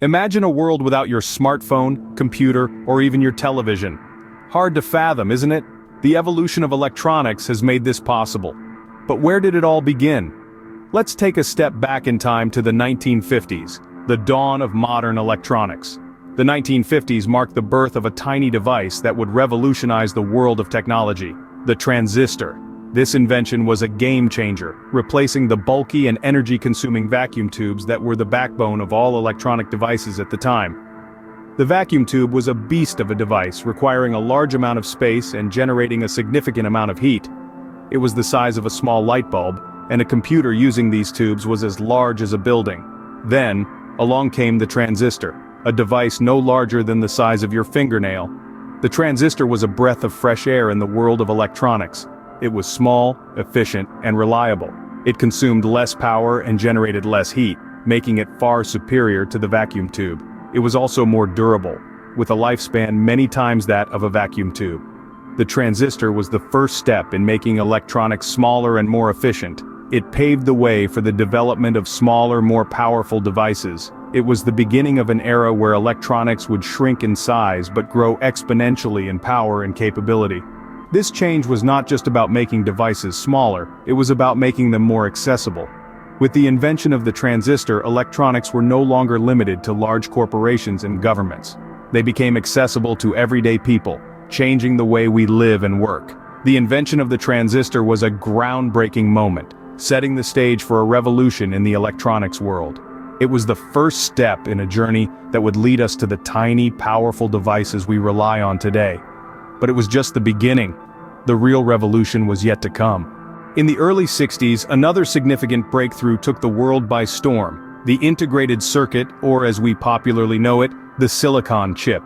Imagine a world without your smartphone, computer, or even your television. Hard to fathom, isn't it? The evolution of electronics has made this possible. But where did it all begin? Let's take a step back in time to the 1950s, the dawn of modern electronics. The 1950s marked the birth of a tiny device that would revolutionize the world of technology, the transistor. This invention was a game changer, replacing the bulky and energy-consuming vacuum tubes that were the backbone of all electronic devices at the time. The vacuum tube was a beast of a device, requiring a large amount of space and generating a significant amount of heat. It was the size of a small light bulb, and a computer using these tubes was as large as a building. Then, along came the transistor, a device no larger than the size of your fingernail. The transistor was a breath of fresh air in the world of electronics. It was small, efficient, and reliable. It consumed less power and generated less heat, making it far superior to the vacuum tube. It was also more durable, with a lifespan many times that of a vacuum tube. The transistor was the first step in making electronics smaller and more efficient. It paved the way for the development of smaller, more powerful devices. It was the beginning of an era where electronics would shrink in size but grow exponentially in power and capability. This change was not just about making devices smaller, it was about making them more accessible. With the invention of the transistor, electronics were no longer limited to large corporations and governments. They became accessible to everyday people, changing the way we live and work. The invention of the transistor was a groundbreaking moment, setting the stage for a revolution in the electronics world. It was the first step in a journey that would lead us to the tiny, powerful devices we rely on today. But it was just the beginning. The real revolution was yet to come. In the early 60s, another significant breakthrough took the world by storm: the integrated circuit, or as we popularly know it, the silicon chip.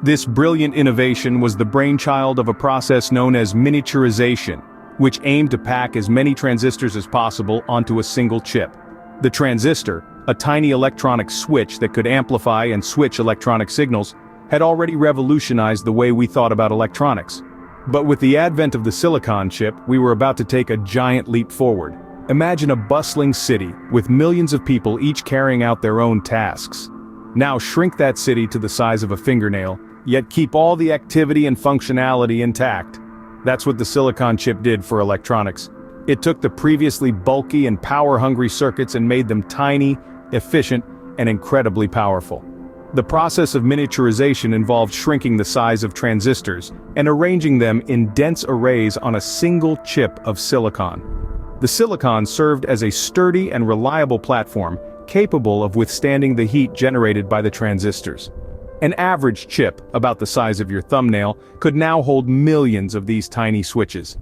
This brilliant innovation was the brainchild of a process known as miniaturization, which aimed to pack as many transistors as possible onto a single chip. The transistor, a tiny electronic switch that could amplify and switch electronic signals, had already revolutionized the way we thought about electronics. But with the advent of the silicon chip, we were about to take a giant leap forward. Imagine a bustling city, with millions of people each carrying out their own tasks. Now shrink that city to the size of a fingernail, yet keep all the activity and functionality intact. That's what the silicon chip did for electronics. It took the previously bulky and power-hungry circuits and made them tiny, efficient, and incredibly powerful. The process of miniaturization involved shrinking the size of transistors and arranging them in dense arrays on a single chip of silicon. The silicon served as a sturdy and reliable platform, capable of withstanding the heat generated by the transistors. An average chip, about the size of your thumbnail, could now hold millions of these tiny switches.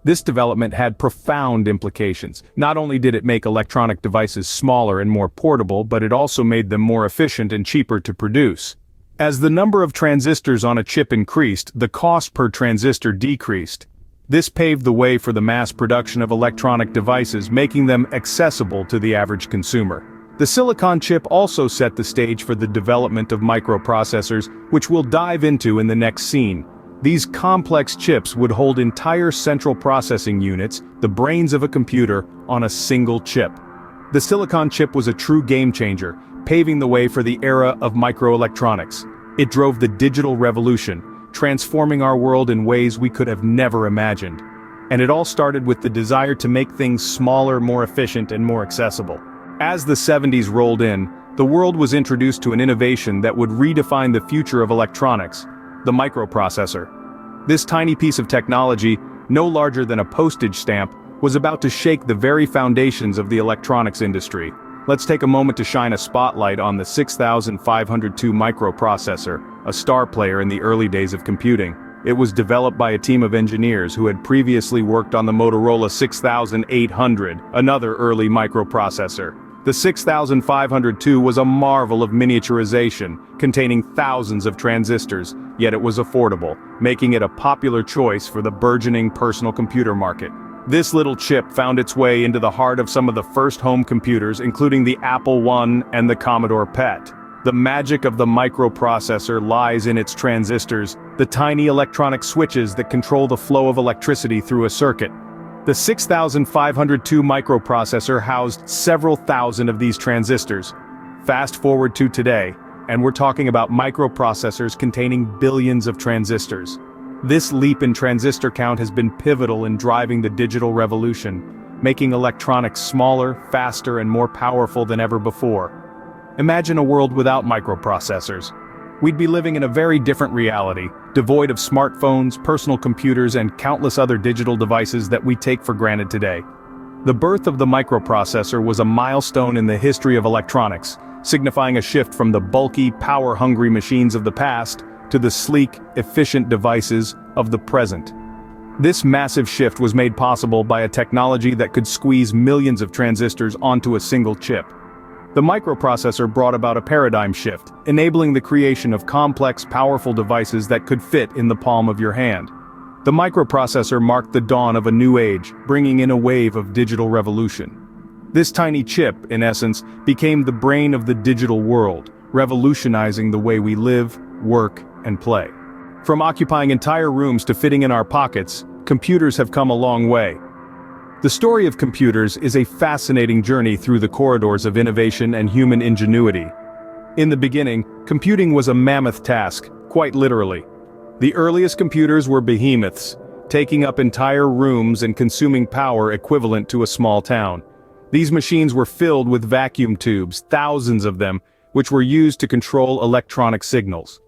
This development had profound implications. Not only did it make electronic devices smaller and more portable, but it also made them more efficient and cheaper to produce. As the number of transistors on a chip increased, the cost per transistor decreased. This paved the way for the mass production of electronic devices, making them accessible to the average consumer. The silicon chip also set the stage for the development of microprocessors, which we'll dive into in the next scene. These complex chips would hold entire central processing units, the brains of a computer, on a single chip. The silicon chip was a true game changer, paving the way for the era of microelectronics. It drove the digital revolution, transforming our world in ways we could have never imagined. And it all started with the desire to make things smaller, more efficient, and more accessible. As the 70s rolled in, the world was introduced to an innovation that would redefine the future of electronics: the microprocessor. This tiny piece of technology, no larger than a postage stamp, was about to shake the very foundations of the electronics industry. Let's take a moment to shine a spotlight on the 6502 microprocessor, a star player in the early days of computing. It was developed by a team of engineers who had previously worked on the Motorola 6800, another early microprocessor. The 6502 was a marvel of miniaturization, containing thousands of transistors, yet it was affordable, making it a popular choice for the burgeoning personal computer market. This little chip found its way into the heart of some of the first home computers, including the Apple I and the Commodore PET. The magic of the microprocessor lies in its transistors, the tiny electronic switches that control the flow of electricity through a circuit. The 6502 microprocessor housed several thousand of these transistors. Fast forward to today, and we're talking about microprocessors containing billions of transistors. This leap in transistor count has been pivotal in driving the digital revolution, making electronics smaller, faster, and more powerful than ever before. Imagine a world without microprocessors. We'd be living in a very different reality, devoid of smartphones, personal computers, and countless other digital devices that we take for granted today. The birth of the microprocessor was a milestone in the history of electronics, signifying a shift from the bulky, power-hungry machines of the past to the sleek, efficient devices of the present. This massive shift was made possible by a technology that could squeeze millions of transistors onto a single chip. The microprocessor brought about a paradigm shift, enabling the creation of complex, powerful devices that could fit in the palm of your hand. The microprocessor marked the dawn of a new age, bringing in a wave of digital revolution. This tiny chip, in essence, became the brain of the digital world, revolutionizing the way we live, work, and play. From occupying entire rooms to fitting in our pockets, computers have come a long way. The story of computers is a fascinating journey through the corridors of innovation and human ingenuity. In the beginning, computing was a mammoth task, quite literally. The earliest computers were behemoths, taking up entire rooms and consuming power equivalent to a small town. These machines were filled with vacuum tubes, thousands of them, which were used to control electronic signals.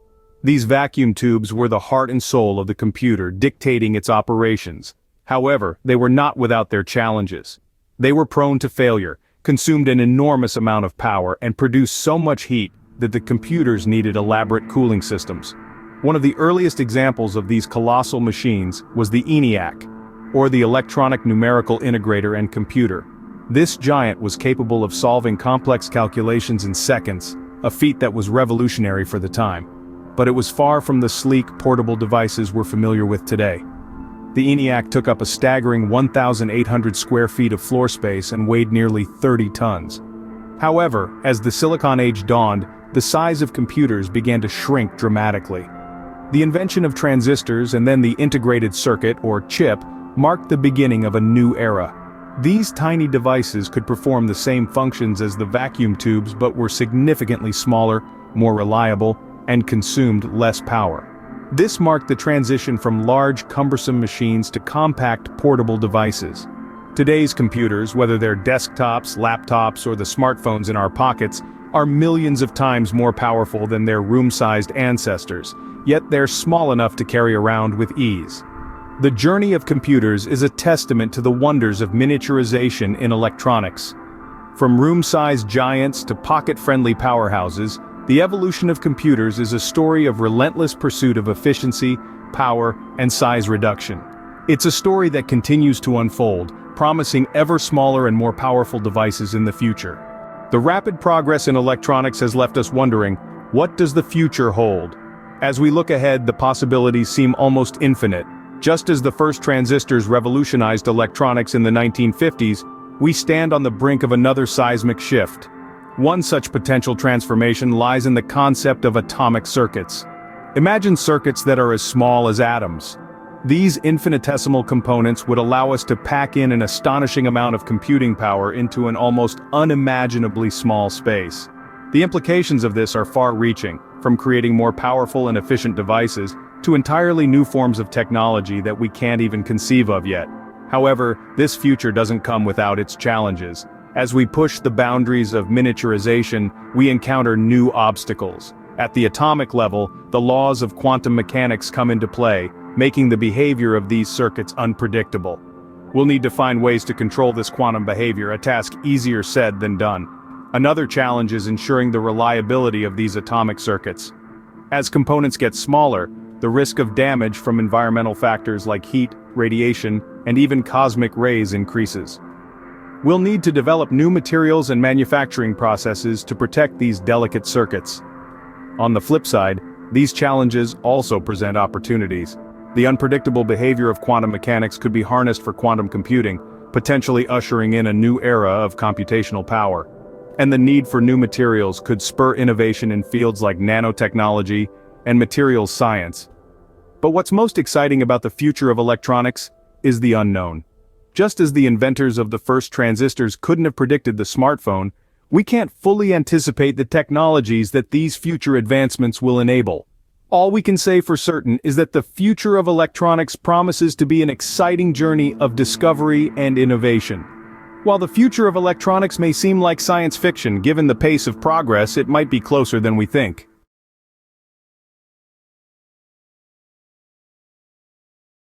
These vacuum tubes were the heart and soul of the computer, dictating its operations. However, they were not without their challenges. They were prone to failure, consumed an enormous amount of power, and produced so much heat that the computers needed elaborate cooling systems. One of the earliest examples of these colossal machines was the ENIAC, or the Electronic Numerical Integrator and Computer. This giant was capable of solving complex calculations in seconds, a feat that was revolutionary for the time. But it was far from the sleek, portable devices we're familiar with today. The ENIAC took up a staggering 1,800 square feet of floor space and weighed nearly 30 tons. However, as the Silicon Age dawned, the size of computers began to shrink dramatically. The invention of transistors and then the integrated circuit, or chip, marked the beginning of a new era. These tiny devices could perform the same functions as the vacuum tubes but were significantly smaller, more reliable, and consumed less power. This marked the transition from large, cumbersome machines to compact, portable devices. Today's computers, whether they're desktops, laptops, or the smartphones in our pockets, are millions of times more powerful than their room-sized ancestors, yet they're small enough to carry around with ease. The journey of computers is a testament to the wonders of miniaturization in electronics. From room-sized giants to pocket-friendly powerhouses, the evolution of computers is a story of relentless pursuit of efficiency, power, and size reduction. It's a story that continues to unfold, promising ever smaller and more powerful devices in the future. The rapid progress in electronics has left us wondering, what does the future hold? As we look ahead, the possibilities seem almost infinite. Just as the first transistors revolutionized electronics in the 1950s, we stand on the brink of another seismic shift. One such potential transformation lies in the concept of atomic circuits. Imagine circuits that are as small as atoms. These infinitesimal components would allow us to pack in an astonishing amount of computing power into an almost unimaginably small space. The implications of this are far-reaching, from creating more powerful and efficient devices to entirely new forms of technology that we can't even conceive of yet. However, this future doesn't come without its challenges. As we push the boundaries of miniaturization, we encounter new obstacles. At the atomic level, the laws of quantum mechanics come into play, making the behavior of these circuits unpredictable. We'll need to find ways to control this quantum behavior, a task easier said than done. Another challenge is ensuring the reliability of these atomic circuits. As components get smaller, the risk of damage from environmental factors like heat, radiation, and even cosmic rays increases. We'll need to develop new materials and manufacturing processes to protect these delicate circuits. On the flip side, these challenges also present opportunities. The unpredictable behavior of quantum mechanics could be harnessed for quantum computing, potentially ushering in a new era of computational power. And the need for new materials could spur innovation in fields like nanotechnology and materials science. But what's most exciting about the future of electronics is the unknown. Just as the inventors of the first transistors couldn't have predicted the smartphone, We can't fully anticipate the technologies that these future advancements will enable. All we can say for certain is that the future of electronics promises to be an exciting journey of discovery and innovation. While the future of electronics may seem like science fiction, given the pace of progress, it might be closer than we think.